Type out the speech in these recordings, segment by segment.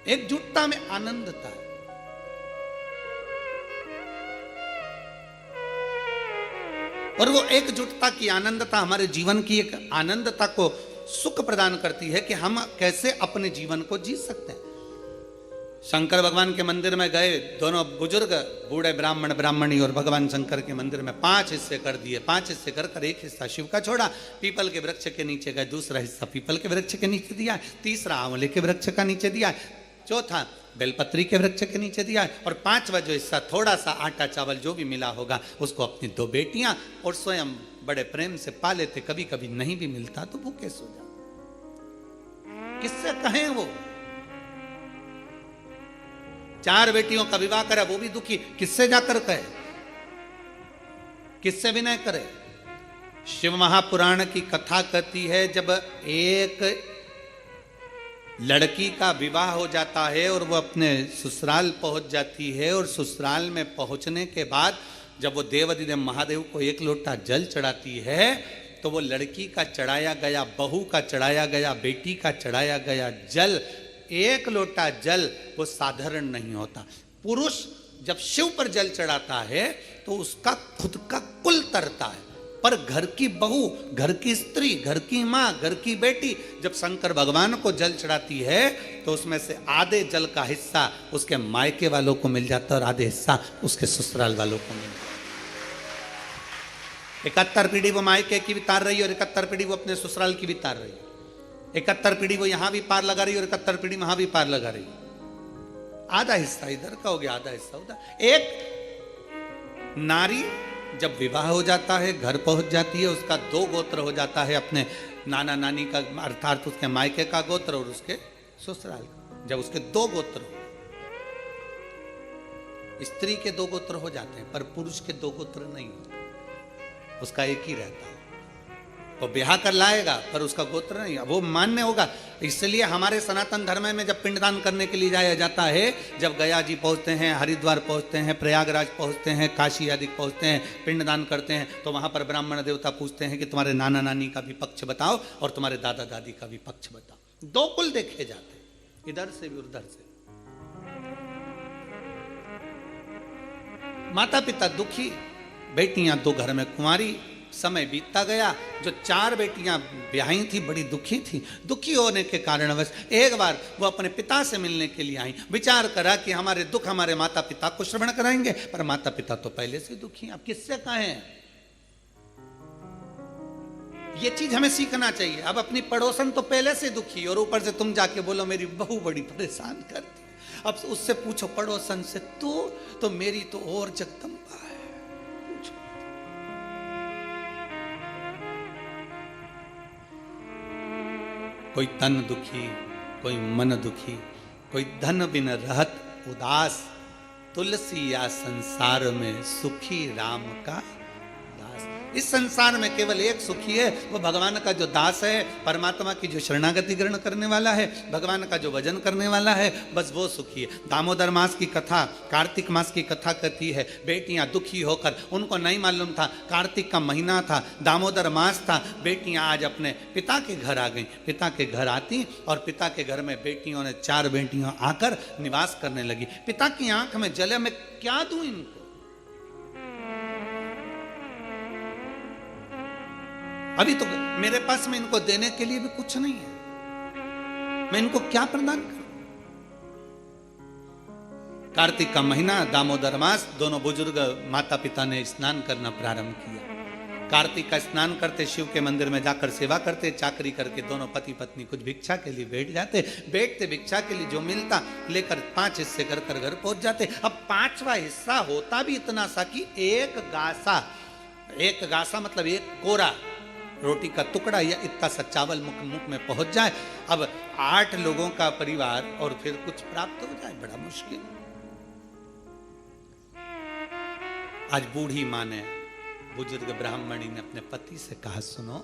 एकजुटता में आनंद था। और वो एकजुटता की आनंदता हमारे जीवन की एक आनंदता को सुख प्रदान करती है कि हम कैसे अपने जीवन को जी सकते हैं। शंकर भगवान के मंदिर में गए दोनों बुजुर्ग, बूढ़े ब्राह्मण ब्राह्मणी, और भगवान शंकर के मंदिर में 5 हिस्से कर दिए। 5 हिस्से कर एक हिस्सा शिव का छोड़ा, पीपल के वृक्ष के नीचे गए, दूसरा हिस्सा पीपल के वृक्ष के नीचे दिया, तीसरा आंवले के वृक्ष का नीचे दिया, चौथा बेलपत्री के वृक्ष के नीचे दिया, और 5वां जो हिस्सा थोड़ा सा आटा चावल जो भी मिला होगा उसको अपनी 2 बेटियां और स्वयं बड़े प्रेम से पा लेते। कभी कभी नहीं भी मिलता तो भूखे सो जाते। किससे कहें वो 4 बेटियों का विवाह करा, वो भी दुखी, किससे जाकर कहे, किससे विनय करे। शिव महापुराण की कथा कहती है जब एक लड़की का विवाह हो जाता है और वो अपने ससुराल पहुंच जाती है, और ससुराल में पहुंचने के बाद जब वो देवाधिदेव महादेव को 1 लोटा जल चढ़ाती है तो वो लड़की का चढ़ाया गया, बहू का चढ़ाया गया, बेटी का चढ़ाया गया जल, 1 लोटा जल वो साधारण नहीं होता। पुरुष जब शिव पर जल चढ़ाता है तो उसका खुद का कुल तरता है, पर घर की बहू, घर की स्त्री, घर की माँ, घर की बेटी जब शंकर भगवान को जल चढ़ाती है तो उसमें से आधे जल का हिस्सा उसके मायके वालों को मिल जाता है और आधे हिस्सा उसके ससुराल वालों को मिल जाता है। 71 पीढ़ी वो मायके की भी तार रही है और 71 पीढ़ी वो अपने ससुराल की भी तार रही है। 71 पीढ़ी वो यहां भी पार लगा रही है और 71 पीढ़ी वहां भी पार लगा रही है। आधा हिस्सा इधर का हो गया, आधा हिस्सा उधर। एक नारी जब विवाह हो जाता है, घर पहुंच जाती है, उसका 2 गोत्र हो जाता है, अपने नाना नानी का अर्थात उसके मायके का गोत्र और उसके ससुराल का। जब उसके 2 गोत्र हो, स्त्री के 2 गोत्र हो जाते हैं पर पुरुष के 2 गोत्र नहीं होते, उसका एक ही रहता है। वो ब्याह कर लाएगा पर उसका गोत्र नहीं, वो मान्य होगा। इसलिए हमारे सनातन धर्म में जब पिंडदान करने के लिए जाया जाता है, जब गया जी पहुंचते हैं, हरिद्वार पहुंचते हैं, प्रयागराज पहुंचते हैं, काशी आदि पहुंचते हैं, पिंडदान करते हैं, तो वहां पर ब्राह्मण देवता पूछते हैं कि तुम्हारे नाना नानी का भी पक्ष बताओ और तुम्हारे दादा दादी का भी पक्ष बताओ। 2 कुल देखे जाते हैं, इधर से भी उधर से। माता पिता दुखी, बेटियां 2 घर में कुंवारी। समय बीतता गया, जो 4 बेटियां ब्याही थी बड़ी दुखी थी। दुखी होने के कारणवश एक बार वो अपने पिता से मिलने के लिए आई। विचार करा कि हमारे दुख हमारे माता पिता को श्रवण कराएंगे, पर माता पिता तो पहले से दुखी हैं, अब किससे कहें। ये चीज हमें सीखना चाहिए। अब अपनी पड़ोसन तो पहले से दुखी और ऊपर से तुम जाके बोलो मेरी बहू बड़ी परेशान करती। अब उससे पूछो पड़ोसन से, तो मेरी तो और जगदम्बा है। कोई तन दुखी, कोई मन दुखी, कोई धन बिन रहत उदास, तुलसी या संसार में सुखी राम का दास। इस संसार में केवल एक सुखी है, वो भगवान का जो दास है, परमात्मा की जो शरणागति ग्रहण करने वाला है, भगवान का जो भजन करने वाला है, बस वो सुखी है। दामोदर मास की कथा, कार्तिक मास की कथा कहती है, बेटियां दुखी होकर, उनको नहीं मालूम था कार्तिक का महीना था, दामोदर मास था, बेटियां आज अपने पिता के घर आ गई। पिता के घर आती और पिता के घर में बेटियों ने 4 बेटियां आकर निवास करने लगी। पिता की आंख में जले, मैं क्या दूं इनको। अभी तो मेरे पास में इनको देने के लिए भी कुछ नहीं है, मैं इनको क्या प्रदान करूं। कार्तिक का महीना, दामोदर मास, दोनों बुजुर्ग माता पिता ने स्नान करना प्रारंभ किया। कार्तिक का स्नान करते, शिव के मंदिर में जाकर सेवा करते, चाकरी करके दोनों पति पत्नी कुछ भिक्षा के लिए बैठ जाते। बैठते भिक्षा के लिए जो मिलता लेकर 5 हिस्से कर कर घर पहुंच जाते। अब 5वां हिस्सा होता भी इतना सा कि एक गासा मतलब एक कोरा रोटी का टुकड़ा या इतना सा चावल मुख में पहुंच जाए। अब 8 लोगों का परिवार और फिर कुछ प्राप्त हो जाए, बड़ा मुश्किल। आज बूढ़ी मां ने, बुजुर्ग ब्राह्मणी ने अपने पति से कहा, सुनो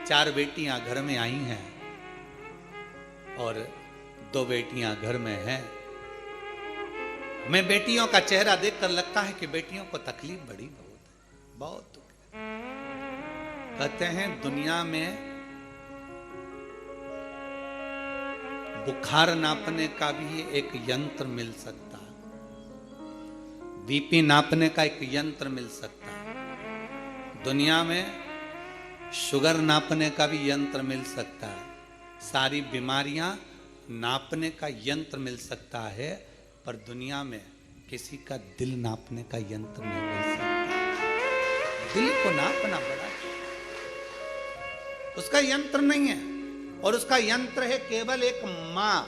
4 बेटियां घर में आई हैं और 2 बेटियां घर में हैं। मैं बेटियों का चेहरा देखकर लगता है कि बेटियों को तकलीफ बड़ी बहुत दुख है। कहते हैं दुनिया में बुखार नापने का भी एक यंत्र मिल सकता है, बीपी नापने का एक यंत्र मिल सकता है, दुनिया में शुगर नापने का भी यंत्र मिल सकता है, सारी बीमारियां नापने का यंत्र मिल सकता है, पर दुनिया में किसी का दिल नापने का यंत्र नहीं मिल सकता। दिल को नापना बड़ा, उसका यंत्र नहीं है, और उसका यंत्र है केवल एक मां।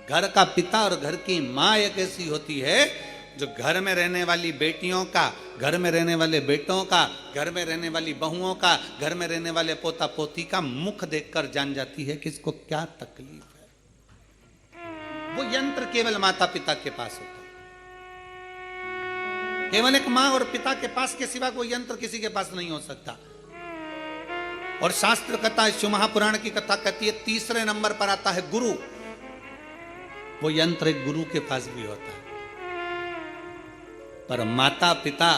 घर का पिता और घर की मां एक ऐसी होती है जो घर में रहने वाली बेटियों का, घर में रहने वाले बेटों का, घर में रहने वाली बहुओं का, घर में रहने वाले पोता पोती का मुख देखकर जान जाती है कि इसको क्या तकलीफ है। वो यंत्र केवल माता पिता के पास होता है, केवल एक मां और पिता के पास के सिवा कोई यंत्र किसी के पास नहीं हो सकता। और शास्त्र कथा, शिव महापुराण की कथा कहती है, तीसरे नंबर पर आता है गुरु। वो यंत्र एक गुरु के पास भी होता है, पर माता पिता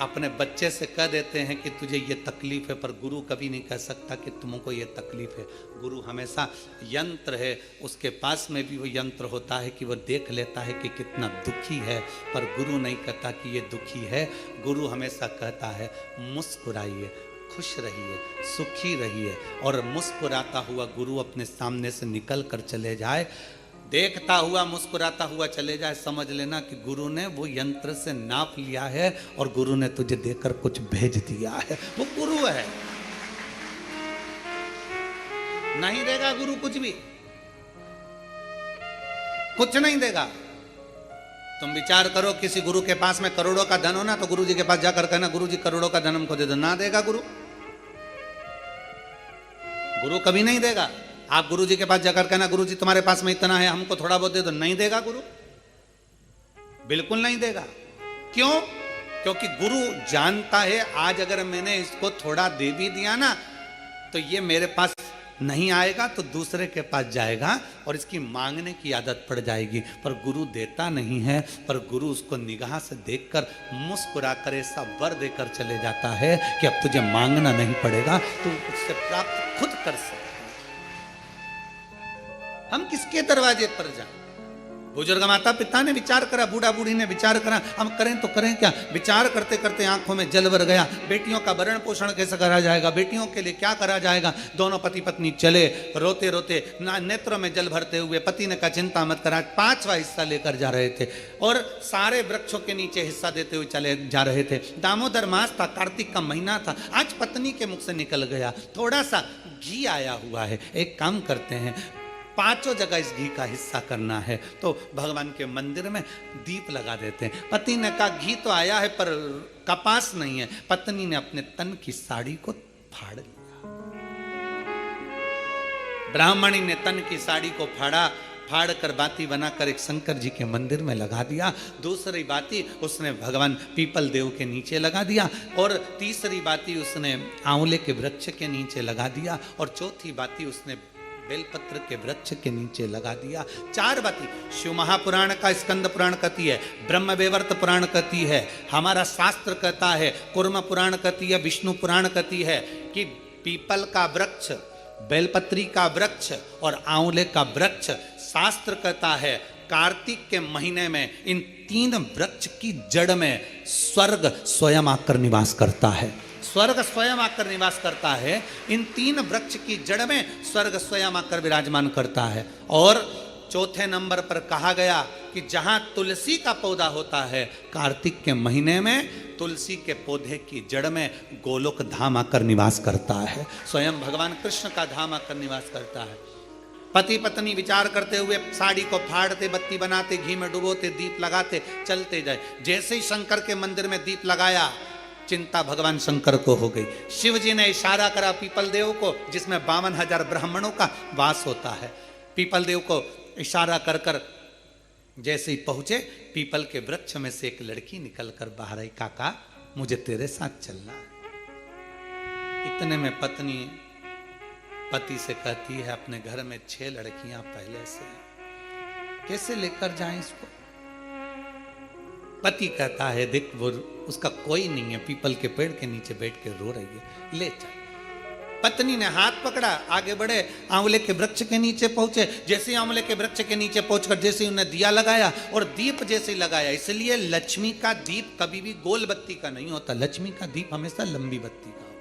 अपने बच्चे से कह देते हैं कि तुझे ये तकलीफ है, पर गुरु कभी नहीं कह सकता कि तुमको ये तकलीफ है। गुरु हमेशा यंत्र है, उसके पास में भी वो यंत्र होता है कि वो देख लेता है कि कितना दुखी है, पर गुरु नहीं कहता कि ये दुखी है। गुरु हमेशा कहता है मुस्कुराइए, खुश रहिए, सुखी रहिए। और मुस्कुराता हुआ गुरु अपने सामने से निकल कर चले जाए, देखता हुआ मुस्कुराता हुआ चले जाए, समझ लेना कि गुरु ने वो यंत्र से नाप लिया है और गुरु ने तुझे देकर कुछ भेज दिया है। वो गुरु है, नहीं देगा गुरु कुछ भी, कुछ नहीं देगा। तुम विचार करो, किसी गुरु के पास में करोड़ों का धन हो ना, तो गुरु जी के पास जाकर कहना गुरु जी करोड़ों का धन हमको दे दो, ना देगा गुरु, गुरु कभी नहीं देगा। आप गुरु जी के पास जाकर कहना गुरु जी तुम्हारे पास में इतना है हमको थोड़ा बहुत दे दो, नहीं देगा गुरु, बिल्कुल नहीं देगा। क्यों? क्योंकि गुरु जानता है आज अगर मैंने इसको थोड़ा दे भी दिया ना, तो ये मेरे पास नहीं आएगा तो दूसरे के पास जाएगा और इसकी मांगने की आदत पड़ जाएगी। पर गुरु देता नहीं है, पर गुरु उसको निगाह से देखकर मुस्कुरा कर ऐसा वर देकर चले जाता है कि अब तुझे मांगना नहीं पड़ेगा, तू उससे प्राप्त खुद कर सकता। हम किसके दरवाजे पर जाएं? बुजुर्ग माता पिता ने विचार करा, बूढ़ा बूढ़ी ने विचार करा, हम करें तो करें क्या। विचार करते करते आंखों में जल भर गया, बेटियों का भरण पोषण कैसे करा जाएगा, बेटियों के लिए क्या करा जाएगा। दोनों पति पत्नी चले रोते रोते, नेत्रों में जल भरते हुए। पति ने कहा चिंता मत करा, 5वां हिस्सा लेकर जा रहे थे और सारे वृक्षों के नीचे हिस्सा देते हुए चले जा रहे थे। दामोदर मास था, कार्तिक का महीना था। आज पत्नी के मुख से निकल गया, थोड़ा सा घी आया हुआ है, एक काम करते हैं 5 जगह इस घी का हिस्सा करना है, तो भगवान के मंदिर में दीप लगा देते हैं। पति ने कहा घी तो आया है पर कपास नहीं है। पत्नी ने अपने तन की साड़ी को फाड़ लिया, ब्राह्मणी ने तन की साड़ी को फाड़ कर बाती बनाकर एक शंकर जी के मंदिर में लगा दिया। दूसरी बाती उसने भगवान पीपल देव के नीचे लगा दिया, और तीसरी बाती उसने आंवले के वृक्ष के नीचे लगा दिया, और चौथी बाती उसने बेलपत्र के वृक्ष के नीचे लगा दिया। 4 बाती शिव महापुराण का स्कंद पुराण कहती है, ब्रह्म वैवर्त पुराण कहती है, हमारा शास्त्र कहता है, कुर्म पुराण कहती है, विष्णु पुराण कहती है कि पीपल का वृक्ष, बेलपत्री का वृक्ष और आंवले का वृक्ष, शास्त्र कहता है कार्तिक के महीने में इन 3 वृक्ष की जड़ में स्वर्ग स्वयं आकर निवास करता है। स्वर्ग स्वयं आकर निवास करता है, इन 3 वृक्ष की जड़ में स्वर्ग स्वयं आकर विराजमान करता है। और चौथे नंबर पर कहा गया कि जहां तुलसी का पौधा होता है, कार्तिक के महीने में तुलसी के पौधे की जड़ में गोलोक धाम आकर निवास करता है, स्वयं भगवान कृष्ण का धाम आकर निवास करता है। पति पत्नी विचार करते हुए साड़ी को फाड़ते, बत्ती बनाते, घी में डुबोते, दीप लगाते चलते जाए। जैसे ही शंकर के मंदिर में दीप लगाया, चिंता भगवान शंकर को हो गई। शिव जी ने इशारा करा पीपल देव को, जिसमें 52,000 ब्राह्मणों का वास होता है। पीपल देव को इशारा कर कर जैसे ही पहुंचे, पीपल के वृक्ष में से एक लड़की निकलकर बाहर आई, काका मुझे तेरे साथ चलना है। इतने में पत्नी पति से कहती है, अपने घर में 6 लड़कियां पहले से, कैसे लेकर जाएं इसको। पति कहता है देख वो उसका कोई नहीं है, पीपल के पेड़ के नीचे बैठ के रो रही है, ले चल। पत्नी ने हाथ पकड़ा, आगे बढ़े, आंवले के वृक्ष के नीचे पहुंचे। जैसे आंवले के वृक्ष के नीचे पहुंचकर जैसे उन्हें दिया लगाया और दीप जैसे लगाया। इसलिए लक्ष्मी का दीप कभी भी गोल बत्ती का नहीं होता, लक्ष्मी का दीप हमेशा लंबी बत्ती का होता,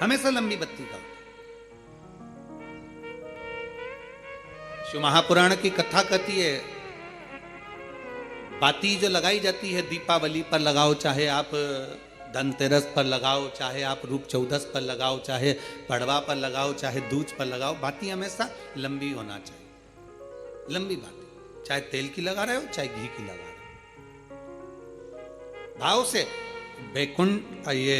हमेशा लंबी बत्ती का होता। शिव महापुराण की कथा कहती है, बाती जो लगाई जाती है दीपावली पर लगाओ, चाहे आप धनतेरस पर लगाओ, चाहे आप रूप चौदस पर लगाओ, चाहे पड़वा पर लगाओ, चाहे दूज पर लगाओ, बाती हमेशा लंबी होना चाहिए, लंबी बाती। चाहे तेल की लगा रहे हो, चाहे घी की लगा रहे हो, भाव से। वैकुंठ ये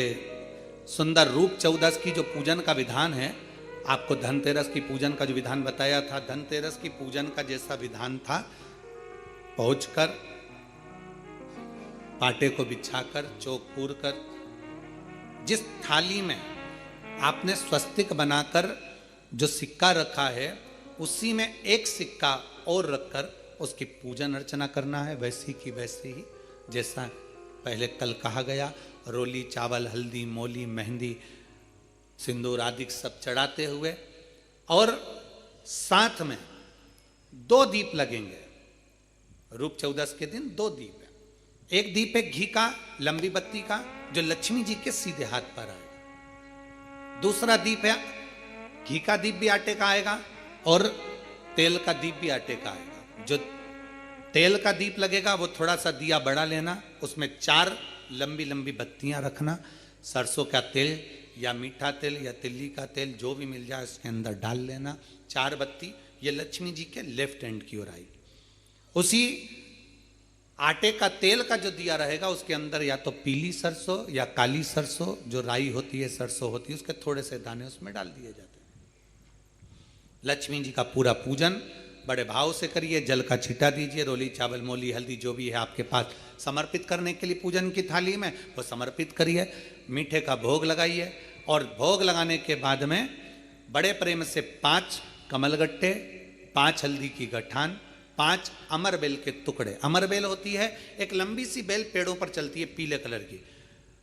सुंदर रूप चौदस की जो पूजन का विधान है, आपको धनतेरस की पूजन का जो विधान बताया था, धनतेरस की पूजन का जैसा विधान था, पहुंचकर पाटे को बिछाकर चौक पूर कर, जिस थाली में आपने स्वस्तिक बनाकर जो सिक्का रखा है, उसी में एक सिक्का और रखकर उसकी पूजन अर्चना करना है, वैसी की वैसे ही जैसा पहले कल कहा गया। रोली, चावल, हल्दी, मोली, मेहंदी, सिंदूर आदि सब चढ़ाते हुए, और साथ में 2 दीप लगेंगे। रूप चौदस के दिन 2 दीप है। एक दीप है घी का, लंबी बत्ती का, जो लक्ष्मी जी के सीधे हाथ पर आएगा। दूसरा दीप है घी का दीप भी आटे का आएगा और तेल का दीप भी आटे का आएगा। जो तेल का दीप लगेगा वो थोड़ा सा दिया बड़ा लेना, उसमें 4 लंबी लंबी बत्तियां रखना, सरसों का तेल या मीठा तेल या तिल्ली का तेल जो भी मिल जाए उसके अंदर डाल लेना। 4 बत्ती ये लक्ष्मी जी के लेफ्ट हैंड की ओर आएगी। उसी आटे का तेल का जो दिया रहेगा उसके अंदर या तो पीली सरसों या काली सरसों, जो राई होती है, सरसों होती है, उसके थोड़े से दाने उसमें डाल दिए जाते हैं। लक्ष्मी जी का पूरा पूजन बड़े भाव से करिए, जल का छींटा दीजिए, रोली, चावल, मोली, हल्दी जो भी है आपके पास समर्पित करने के लिए पूजन की थाली में, वो समर्पित करिए। मीठे का भोग लगाइए और भोग लगाने के बाद में बड़े प्रेम से 5 कमलगट्टे, 5 हल्दी की गठान, 5 अमर बेल के टुकड़े। अमर बेल होती है एक लंबी सी बेल, पेड़ों पर चलती है, पीले कलर की,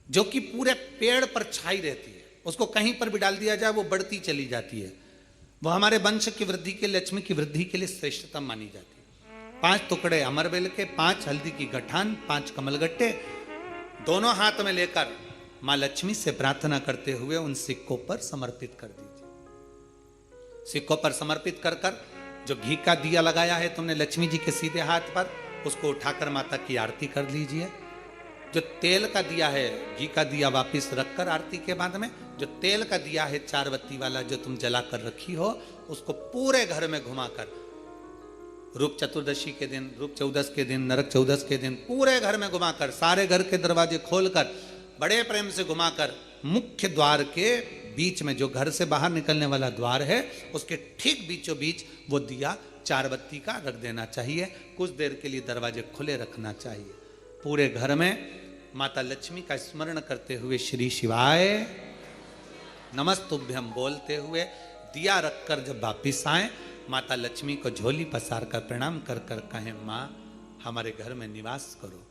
जो कि पूरे पेड़ पर छाई रहती है। उसको कहीं पर भी डाल दिया जाए वो बढ़ती चली जाती है। वो हमारे वंश की वृद्धि के, लक्ष्मी की वृद्धि के लिए श्रेष्ठतम मानी जाती है। 5 टुकड़े अमर बेल के, 5 हल्दी की गठान, 5 कमलगट्टे दोनों हाथ में लेकर मां लक्ष्मी से प्रार्थना करते हुए उन सिक्कों पर समर्पित कर दीजिए। सिक्कों पर समर्पित कर कर जो घी का दिया लगाया है तुमने लक्ष्मी जी के सीधे हाथ पर, उसको उठाकर माता की आरती कर लीजिए। जो तेल का दिया है, घी का दिया वापिस रखकर आरती के बाद में जो तेल का दिया है 4 बत्ती वाला जो तुम जला कर रखी हो, उसको पूरे घर में घुमाकर रूप चतुर्दशी के दिन, रूप चौदस के दिन, नरक चौदस के दिन पूरे घर में घुमाकर, सारे घर के दरवाजे खोलकर बड़े प्रेम से घुमाकर, मुख्य द्वार के बीच में जो घर से बाहर निकलने वाला द्वार है उसके ठीक बीचों बीच वो दिया 4 बत्ती का रख देना चाहिए। कुछ देर के लिए दरवाजे खुले रखना चाहिए। पूरे घर में माता लक्ष्मी का स्मरण करते हुए श्री शिवाय नमस्तुभ्यम बोलते हुए दिया रखकर जब वापिस आए, माता लक्ष्मी को झोली पसार कर प्रणाम कर कर कहें, माँ हमारे घर में निवास करो,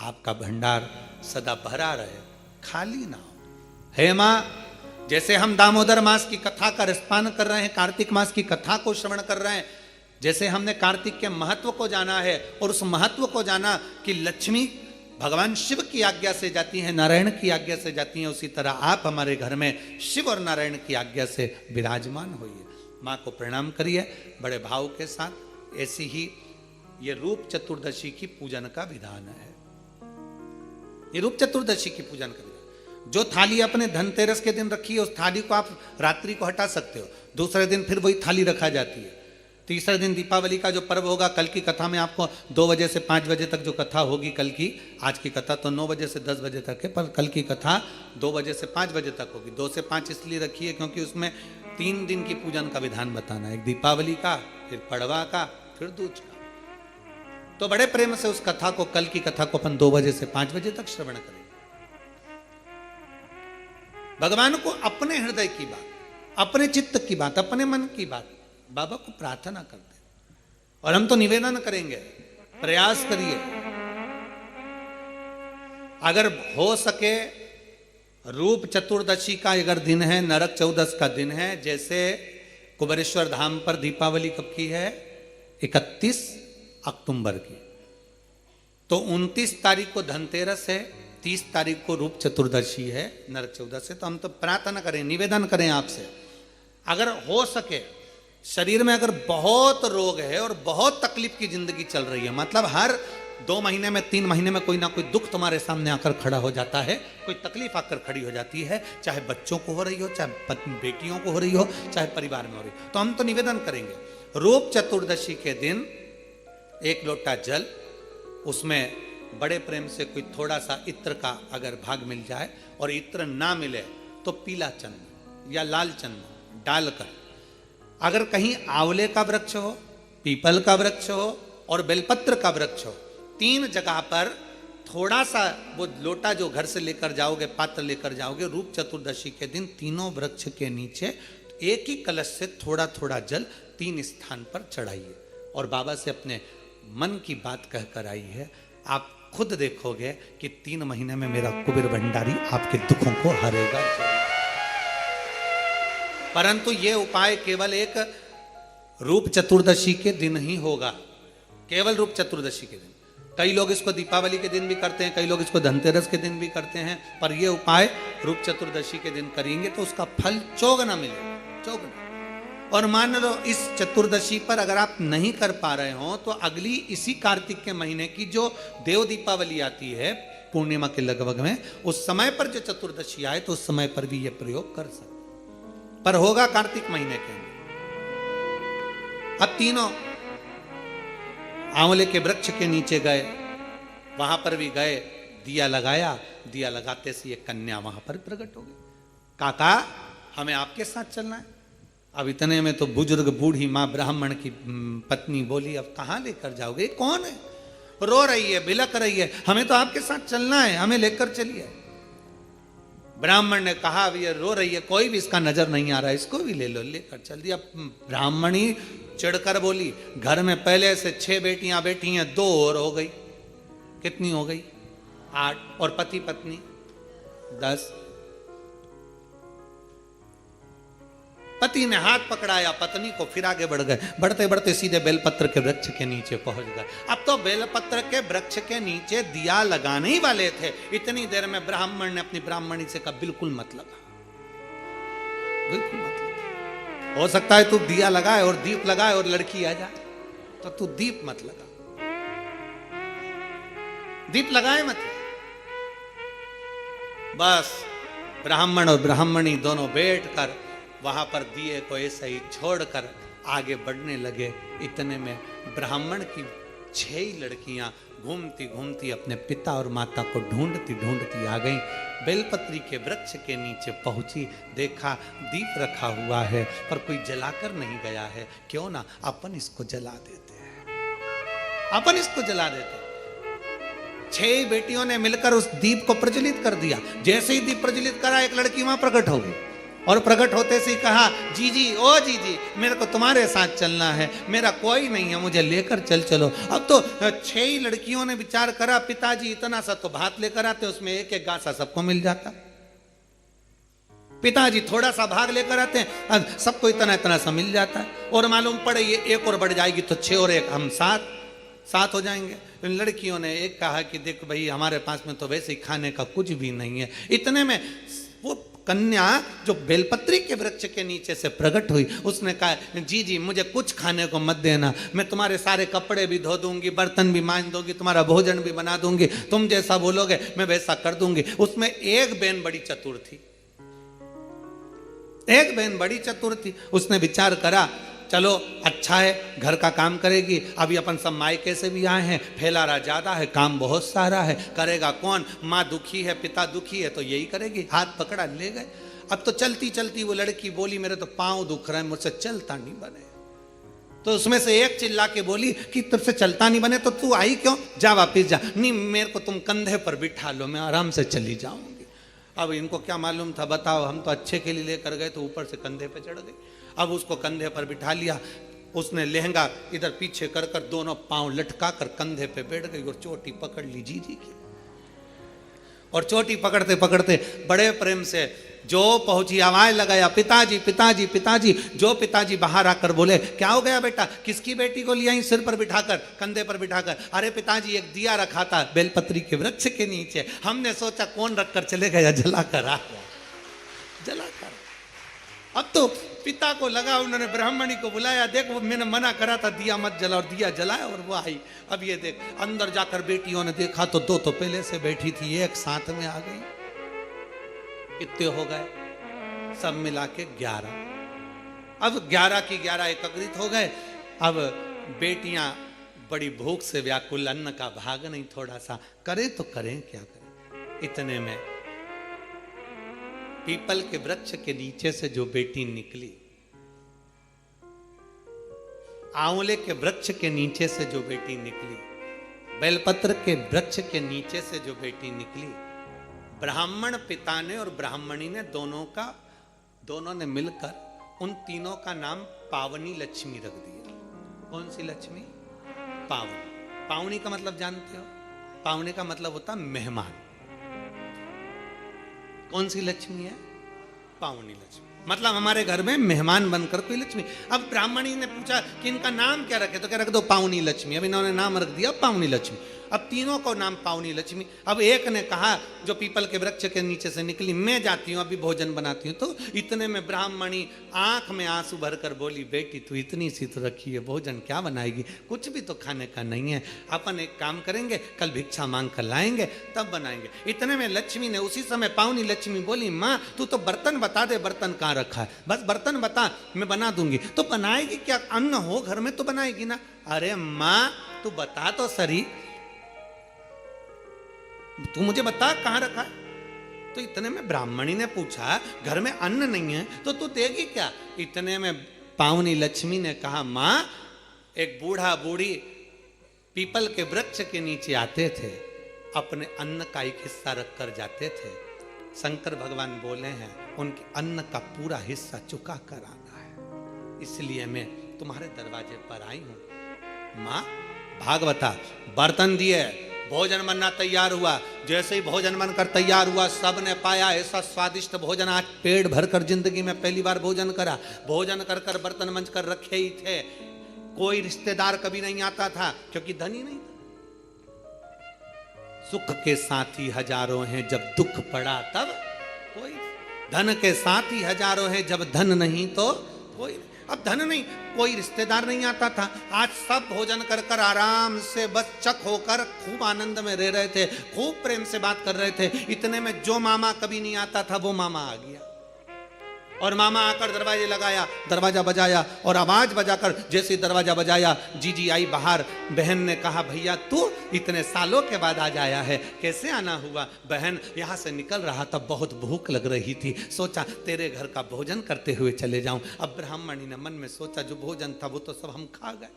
आपका भंडार सदा भरा रहे, खाली ना हो। हे माँ, जैसे हम दामोदर मास की कथा का रसपान कर रहे हैं, कार्तिक मास की कथा को श्रवण कर रहे हैं, जैसे हमने कार्तिक के महत्व को जाना है और उस महत्व को जाना कि लक्ष्मी भगवान शिव की आज्ञा से जाती हैं, नारायण की आज्ञा से जाती हैं, उसी तरह आप हमारे घर में शिव और नारायण की आज्ञा से विराजमान होइए। माँ को प्रणाम करिए बड़े भाव के साथ। ऐसी ही ये रूप चतुर्दशी की पूजन का विधान है। ये रूप चतुर्दशी की पूजन का विधान, जो थाली अपने धनतेरस के दिन रखी है उस थाली को आप रात्रि को हटा सकते हो, दूसरे दिन फिर वही थाली रखा जाती है। तीसरे दिन दीपावली का जो पर्व होगा, कल की कथा में आपको 2 बजे से 5 बजे तक जो कथा होगी कल की, आज की कथा तो 9 बजे से 10 बजे तक है, पर कल की कथा 2 बजे से 5 बजे तक होगी। 2 से 5 इसलिए रखी है क्योंकि उसमें 3 दिन की पूजन का विधान बताना है, एक दीपावली का, फिर पड़वा का, फिर दूज का। तो बड़े प्रेम से उस कथा को, कल की कथा को अपन 2 बजे से 5 बजे तक श्रवण करेंगे। भगवान को अपने हृदय की बात, अपने चित्त की बात, अपने मन की बात बाबा को प्रार्थना करते, और हम तो निवेदन करेंगे, प्रयास करिए, अगर हो सके रूप चतुर्दशी का अगर दिन है, नरक चौदस का दिन है, जैसे कुबेरेश्वर धाम पर दीपावली कब की है? 31 अक्टूबर की। तो 29 तारीख को धनतेरस है, 30 तारीख को रूप चतुर्दशी है, नरक चौदस है। तो हम तो प्रार्थना करें, निवेदन करें आपसे, अगर हो सके, शरीर में अगर बहुत रोग है और बहुत तकलीफ की जिंदगी चल रही है, मतलब हर 2 महीने में 3 महीने में कोई ना कोई दुख तुम्हारे सामने आकर खड़ा हो जाता है, कोई तकलीफ आकर खड़ी हो जाती है, चाहे बच्चों को हो रही हो, चाहे बेटियों को हो रही हो, चाहे परिवार में हो रही हो, तो हम तो निवेदन करेंगे, रूप चतुर्दशी के दिन 1 लोटा जल, उसमें बड़े प्रेम से कोई थोड़ा सा इत्र का अगर भाग मिल जाए, और इत्र ना मिले तो पीला चंदन या लाल चंदन डालकर, अगर कहीं आंवले का वृक्ष हो, पीपल का वृक्ष हो और बेलपत्र का वृक्ष हो, 3 जगह पर थोड़ा सा वो लोटा जो घर से लेकर जाओगे, पात्र लेकर जाओगे, रूप चतुर्दशी के दिन तीनों वृक्ष के नीचे एक ही कलश से थोड़ा थोड़ा जल 3 स्थान पर चढ़ाइए और बाबा से अपने मन की बात कहकर आई है। आप खुद देखोगे कि 3 महीने में मेरा कुबेर भंडारी आपके दुखों को हरेगा। परंतु ये उपाय केवल एक रूप चतुर्दशी के दिन ही होगा, केवल रूप चतुर्दशी के दिन। कई लोग इसको दीपावली के दिन भी करते हैं, कई लोग इसको धनतेरस के दिन भी करते हैं, पर यह उपाय रूप चतुर्दशी के दिन करेंगे तो उसका फल चौगुना मिलेगा, चौगुना। और मान लो इस चतुर्दशी पर अगर आप नहीं कर पा रहे हो तो अगली इसी कार्तिक के महीने की जो देव दीपावली आती है पूर्णिमा के लगभग में, उस समय पर जो चतुर्दशी आए तो उस समय पर भी यह प्रयोग कर सकते, पर होगा कार्तिक महीने के अंदर। अब तीनों आंवले के वृक्ष के नीचे गए, वहां पर भी गए, दिया लगाया, दिया लगाते से ये कन्या वहां पर प्रकट हो गई। काका हमें आपके साथ चलना है। अब इतने में तो बुजुर्ग बूढ़ी माँ ब्राह्मण की पत्नी बोली, अब कहाँ लेकर जाओगे, कौन है, रो रही है, बिलक रही है, हमें तो आपके साथ चलना है, हमें लेकर चलिए। ब्राह्मण ने कहा अब ये रो रही है, कोई भी इसका नजर नहीं आ रहा है, इसको भी ले लो, लेकर चल दिया। ब्राह्मणी चिढ़कर बोली, घर में पहले से 6 बेटियां बैठी हैं, 2 और हो गई, कितनी हो गई, 8, और पति पत्नी 10। पति ने हाथ पकड़ाया पत्नी को, फिर आगे बढ़ गए, बढ़ते बढ़ते सीधे बेलपत्र के वृक्ष के नीचे पहुंच गए। अब तो बेलपत्र के वृक्ष के नीचे दिया लगाने ही वाले थे, इतनी देर में ब्राह्मण ने अपनी ब्राह्मणी से कहा, बिल्कुल मत लगा, बिल्कुल मत लगा, हो सकता है तू दिया लगाए और दीप लगाए और लड़की आ जाए, तो तू दीप मत लगा, दीप लगाए मत। बस ब्राह्मण और ब्राह्मणी दोनों बैठकर वहां पर दिए को ऐसे ही छोड़कर आगे बढ़ने लगे। इतने में ब्राह्मण की 6 लड़कियां घूमती घूमती अपने पिता और माता को ढूंढती ढूंढती आ गईं। बेलपत्री के वृक्ष के नीचे पहुंची, देखा दीप रखा हुआ है पर कोई जलाकर नहीं गया है, क्यों ना अपन इसको जला देते हैं, अपन इसको जला देते हैं। 6 बेटियों ने मिलकर उस दीप को प्रज्वलित कर दिया। जैसे ही दीप प्रज्वलित करा, एक लड़की वहां प्रकट हो गई और प्रकट होते से कहा, जीजी ओ जीजी, मेरे को तुम्हारे साथ चलना है, मेरा कोई नहीं है, मुझे लेकर चलो। अब तो 6 लड़कियों ने विचार करा, पिताजी इतना सा तो भात लेकर आते, उसमें एक एक गासा सबको मिल जाता, पिताजी थोड़ा सा भाग लेकर आते हैं, सबको इतना इतना सा मिल जाता है, और मालूम पड़े ये एक और बढ़ जाएगी तो 6 और 1 हम 7 हो जाएंगे। लड़कियों ने एक कहा कि देख भाई, हमारे पास में तो वैसे ही खाने का कुछ भी नहीं है। इतने में वो कन्या जो बेलपत्री के वृक्ष के नीचे से प्रकट हुई, उसने कहा, जी मुझे कुछ खाने को मत देना, मैं तुम्हारे सारे कपड़े भी धो दूंगी, बर्तन भी मांज दूंगी, तुम्हारा भोजन भी बना दूंगी, तुम जैसा बोलोगे मैं वैसा कर दूंगी। उसमें एक बहन बड़ी चतुर थी, एक बहन बड़ी चतुर थी। उसने विचार करा, चलो अच्छा है, घर का काम करेगी, अभी अपन सब मायके से भी आए हैं, फैलारा ज्यादा है, काम बहुत सारा है, करेगा कौन, माँ दुखी है, पिता दुखी है, तो यही करेगी। हाथ पकड़ा ले गए। अब तो चलती चलती वो लड़की बोली, मेरे तो पाँव दुख रहे हैं, मुझसे चलता नहीं बने। तो उसमें से एक चिल्ला के बोली कि तुझसे चलता नहीं बने तो तू आई क्यों, जा वापिस जा। नहीं, मेरे को तुम कंधे पर बिठा लो, मैं आराम से चली जाऊंगी। अब इनको क्या मालूम था, बताओ, हम तो अच्छे के लिए लेकर गए तो ऊपर से कंधे पे चढ़ गई। अब उसको कंधे पर बिठा लिया, उसने लहंगा इधर पीछे कर कर दोनों पांव लटका कर कंधे पे बैठ गई और चोटी पकड़ ली जीजी की। और चोटी पकड़ते पकड़ते बड़े प्रेम से जो पहुंची आवाज लगाया, पिताजी पिताजी पिताजी। जो पिताजी बाहर आकर बोले, क्या हो गया बेटा, किसकी बेटी को लिया सिर पर बिठाकर, कंधे पर बिठाकर? अरे पिताजी एक दिया रखा था बेलपत्री के वृक्ष के नीचे, हमने सोचा कौन रखकर चले गया, जलाकर आ गया, जलाकर। अब तो पिता को लगा, उन्होंने ब्राह्मणी को बुलाया, देख वो मैंने मना करा था दिया मत जला, और दिया जलाया और वो आई। अब ये देख, अंदर जाकर बेटियों ने देखा तो दो तो पहले से बैठी थी, एक साथ में आ गई। कितने हो गए? सब मिला के 11। अब 11 की 11 एकत्रित हो गए। अब बेटियां बड़ी भूख से व्याकुल, अन्न का भाग नहीं, थोड़ा सा करें तो करें क्या करें। इतने में पीपल के वृक्ष के नीचे से जो बेटी निकली, आंवले के वृक्ष के नीचे से जो बेटी निकली, बेलपत्र के वृक्ष के नीचे से जो बेटी निकली, ब्राह्मण पिता ने और ब्राह्मणी ने दोनों ने मिलकर उन तीनों का नाम पावनी लक्ष्मी रख दिया। कौन सी लक्ष्मी? पावनी। पावनी का मतलब जानते हो? पावनी का मतलब होता मेहमान। कौन सी लक्ष्मी है? पावनी लक्ष्मी, मतलब हमारे घर में मेहमान बनकर कोई लक्ष्मी। अब ब्राह्मणी ने पूछा कि इनका नाम क्या रखे, तो क्या रख दो पावनी लक्ष्मी। अब इन्होंने नाम रख दिया पावनी लक्ष्मी। अब तीनों को नाम पावनी लक्ष्मी। अब एक ने कहा, जो पीपल के वृक्ष के नीचे से निकली, मैं जाती हूँ अभी भोजन बनाती हूँ। तो इतने में ब्राह्मणी आंख में आंसू भरकर बोली, बेटी तू इतनी सी तो रखी है, भोजन क्या बनाएगी, कुछ भी तो खाने का नहीं है। अपन एक काम करेंगे, कल भिक्षा मांग कर लाएंगे तब बनाएंगे। इतने में लक्ष्मी ने उसी समय पावनी लक्ष्मी बोली, माँ तू तो बर्तन बता दे, बर्तन कहाँ रखा है, बस बर्तन बता, मैं बना दूंगी। तो बनाएगी क्या, अन्न हो घर में तो बनाएगी ना। अरे माँ तू बता तो सही, तू मुझे बता कहां रखा है। तो इतने में ब्राह्मणी ने पूछा, घर में अन्न नहीं है तो तू देगी क्या। इतने में पावनी लक्ष्मी ने कहा, मां एक बूढ़ा बूढ़ी पीपल के वृक्ष के नीचे आते थे, अपने अन्न का एक हिस्सा रख कर जाते थे। शंकर भगवान बोले हैं, उनके अन्न का पूरा हिस्सा चुका कर आना है, इसलिए मैं तुम्हारे दरवाजे पर आई हूं। मां भागवता बर्तन दिए, भोजन बनना तैयार हुआ। जैसे ही भोजन बनकर तैयार हुआ, सबने पाया ऐसा स्वादिष्ट भोजन, आज पेट भरकर जिंदगी में पहली बार भोजन करा। भोजन कर कर बर्तन मंज कर रखे ही थे। कोई रिश्तेदार कभी नहीं आता था, क्योंकि धन ही नहीं था। सुख के साथी हजारों हैं, जब दुख पड़ा तब कोई। धन के साथी हजारों हैं, जब धन नहीं तो कोई। अब धन नहीं, कोई रिश्तेदार नहीं आता था। आज सब भोजन कर कर आराम से बस चक होकर खूब आनंद में रह रहे थे, खूब प्रेम से बात कर रहे थे। इतने में जो मामा कभी नहीं आता था वो मामा आ गया, और मामा आकर दरवाजे लगाया, दरवाजा बजाया, और आवाज बजाकर जैसे दरवाजा बजाया, जीजी आई बाहर। बहन ने कहा, भैया तू इतने सालों के बाद आज आया है, कैसे आना हुआ। बहन यहाँ से निकल रहा था, बहुत भूख लग रही थी, सोचा तेरे घर का भोजन करते हुए चले जाऊं। अब ब्राह्मणी ने मन में सोचा, जो भोजन था वो तो सब हम खा गए,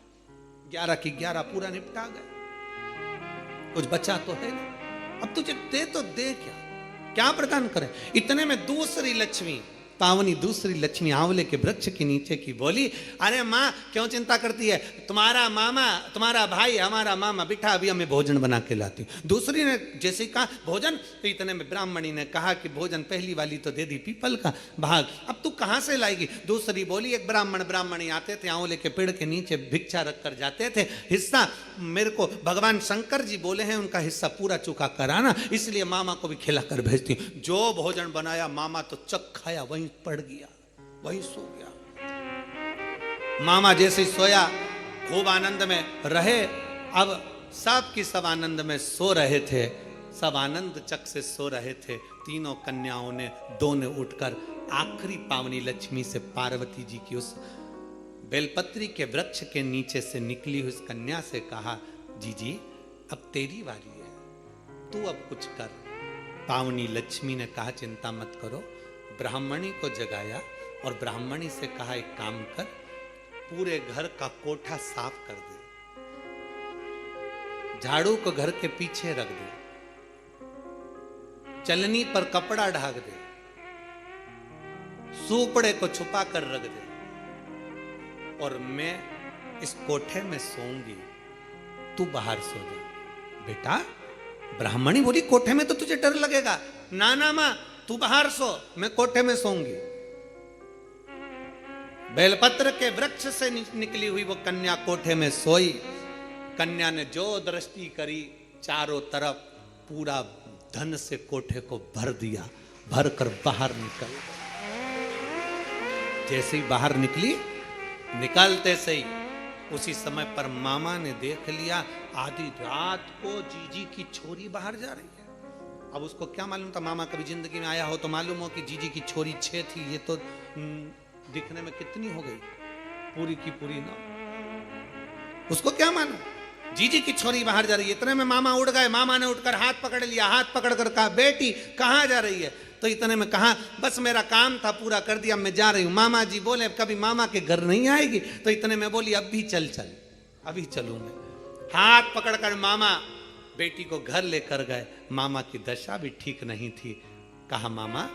11 की 11 पूरा निपटा गए, कुछ बचा तो है नहीं। अब तुझे दे तो दे क्या प्रदान करें। इतने में दूसरी लक्ष्मी, पावनी दूसरी लक्ष्मी आंवले के वृक्ष के नीचे की बोली, अरे माँ क्यों चिंता करती है, तुम्हारा मामा तुम्हारा भाई हमारा मामा बिठा, अभी हमें भोजन बना के लाती हूँ। दूसरी ने जैसे कहा भोजन, तो इतने में ब्राह्मणी ने कहा कि भोजन पहली वाली तो दे दी पीपल का भाग, अब तू कहाँ से लाएगी। दूसरी बोली, एक ब्राह्मणी आते थे, आंवले के पेड़ के नीचे भिक्षा रख कर जाते थे, हिस्सा मेरे को भगवान शंकर जी बोले हैं उनका हिस्सा पूरा चुका कराना, इसलिए मामा को भी खिला कर भेजती हूँ। जो भोजन बनाया मामा तो चक खाया, वहीं पड़ गया, वही सो गया। मामा जैसे सोया, खूब आनंद में रहे। अब सब की सब आनंद में सो रहे थे, सब आनंद चक से सो रहे थे। तीनों कन्याओं ने, दो ने उठकर आखिरी पावनी लक्ष्मी से, पार्वती जी की उस बेलपत्री के वृक्ष के नीचे से निकली उस कन्या से कहा, जीजी अब तेरी बारी है, तू अब कुछ कर। पावनी लक्ष्मी ने कहा, चिंता मत करो। ब्राह्मणी को जगाया और ब्राह्मणी से कहा, एक काम कर, पूरे घर का कोठा साफ कर दे, झाड़ू को घर के पीछे रख दे, चलनी पर कपड़ा ढाक दे, सूपड़े को छुपा कर रख दे, और मैं इस कोठे में सोऊंगी, तू बाहर सो जा। बेटा ब्राह्मणी बोली कोठे में तो तुझे डर लगेगा। ना ना मां, तू बाहर सो, मैं कोठे में सोऊंगी। बेलपत्र के वृक्ष से निकली हुई वो कन्या कोठे में सोई। कन्या ने जो दृष्टि करी, चारों तरफ पूरा धन से कोठे को भर दिया, भर कर बाहर निकल। जैसे ही बाहर निकली, निकलते से ही उसी समय पर मामा ने देख लिया, आधी रात को जीजी की छोरी बाहर जा रही है। अब उसको क्या मालूम था, मामा कभी जिंदगी में आया हो तो मालूम हो कि जीजी की छोरी 6 थी, ये तो दिखने में कितनी हो गई, पूरी की पूरी ना। उसको क्या मालूम, जीजी की छोरी बाहर जा रही है। इतने में मामा उठ गए। मामा ने उठकर हाथ पकड़ लिया, हाथ पकड़कर कहा, बेटी कहाँ जा रही है? तो इतने में कहा, बस मेरा काम था पूरा कर दिया, मैं जा रही हूं। मामा जी बोले, कभी मामा के घर नहीं आएगी? तो इतने में बोली, अब भी चल चल, अभी चलूं मैं। हाथ पकड़कर मामा बेटी को घर लेकर गए। मामा की दशा भी ठीक नहीं थी। कहा, मामा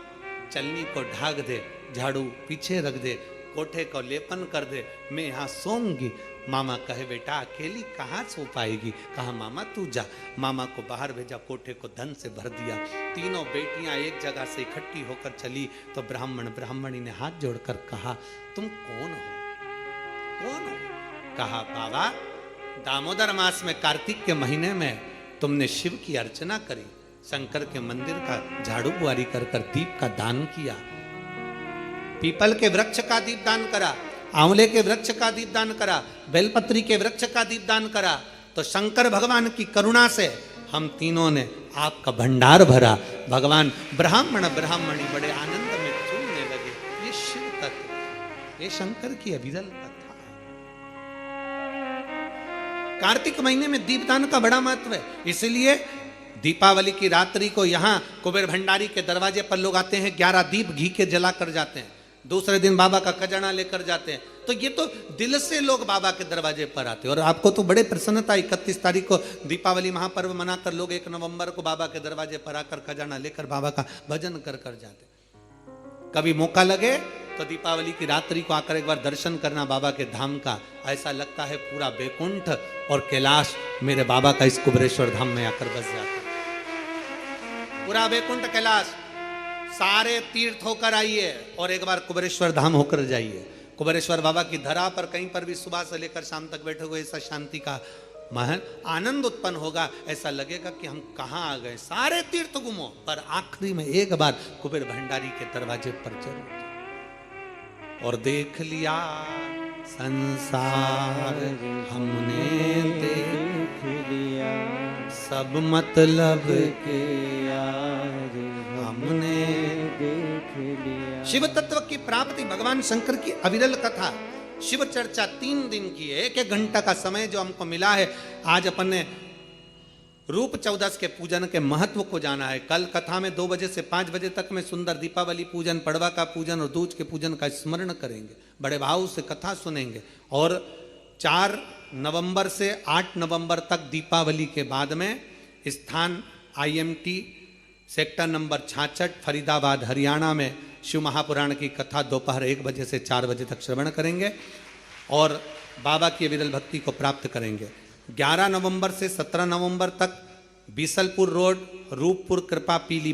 चलनी को ढाक दे, झाड़ू पीछे रख दे, कोठे को लेपन कर दे, मैं यहां सोऊंगी। मामा कहे, बेटा अकेली कहाँ सो पाएगी? कहा, मामा तू जा। मामा को बाहर भेजा, कोठे को धन से भर दिया। तीनों बेटियां एक जगह से इकट्ठी होकर चली तो ब्राह्मणी ने हाथ जोड़कर कहा, तुम कौन हो? कौन हो? कहा, बाबा दामोदर मास में कार्तिक के महीने में तुमने शिव की अर्चना करी, शंकर के मंदिर का झाड़ू बुआरी कर कर दीप का दान किया, पीपल के वृक्ष का दीप दान करा, आंवले के वृक्ष का दीप दान करा, बेलपत्री के वृक्ष का दीप दान करा, तो शंकर भगवान की करुणा से हम तीनों ने आपका भंडार भरा। भगवान ब्राह्मणी बड़े आनंद में झूमने लगे। ये शिव तत्व, ये शंकर की अविरल कथा। कार्तिक महीने में दीपदान का बड़ा महत्व है। इसलिए दीपावली की रात्रि को यहां कुबेर भंडारी के दरवाजे पर लोग आते हैं, 11 दीप घी के जला कर जाते हैं। दूसरे दिन बाबा का खजाना लेकर जाते हैं। तो ये तो दिल से लोग बाबा के दरवाजे पर आते हैं। और आपको तो बड़े प्रसन्नता, 31 तारीख को दीपावली महापर्व मनाकर लोग 1 नवंबर को बाबा के दरवाजे पर आकर खजाना लेकर बाबा का भजन कर कर जाते। कभी मौका लगे तो दीपावली की रात्रि को आकर एक बार दर्शन करना बाबा के धाम का। ऐसा लगता है पूरा बैकुंठ और कैलाश मेरे बाबा का इस कुबेरेश्वर धाम में आकर बस जाता है। पूरा बैकुंठ कैलाश सारे तीर्थ होकर आइए और एक बार कुबेरेश्वर धाम होकर जाइए। कुबेरेश्वर बाबा की धरा पर कहीं पर भी सुबह से लेकर शाम तक बैठे हुए ऐसा शांति का महल आनंद उत्पन्न होगा। ऐसा लगेगा कि हम कहाँ आ गए। सारे तीर्थ घूमो पर आखिरी में एक बार कुबेर भंडारी के दरवाजे पर जरूर। और देख लिया संसार हमने देख लिया, सब मतलब के यार हमने देख लिया। शिव तत्व की प्राप्ति, भगवान शंकर की अविरल कथा, शिव चर्चा 3 दिन की है। 1-1 घंटा का समय जो हमको मिला है, आज अपन ने रूप 14 के पूजन के महत्व को जाना है। कल कथा में 2 बजे से 5 बजे तक में सुंदर दीपावली पूजन, पड़वा का पूजन और दूज के पूजन का स्मरण करेंगे, बड़े भाव से कथा सुनेंगे। और 4 नवंबर से 8 नवंबर तक दीपावली के बाद में स्थान IMT sector number 66 Faridabad Haryana में शिव महापुराण की कथा दोपहर 1 बजे से 4 बजे तक श्रवण करेंगे और बाबा की विरल भक्ति को प्राप्त करेंगे। 11 नवंबर से 17 नवंबर तक बीसलपुर रोड, रूपपुर, कृपा, पीली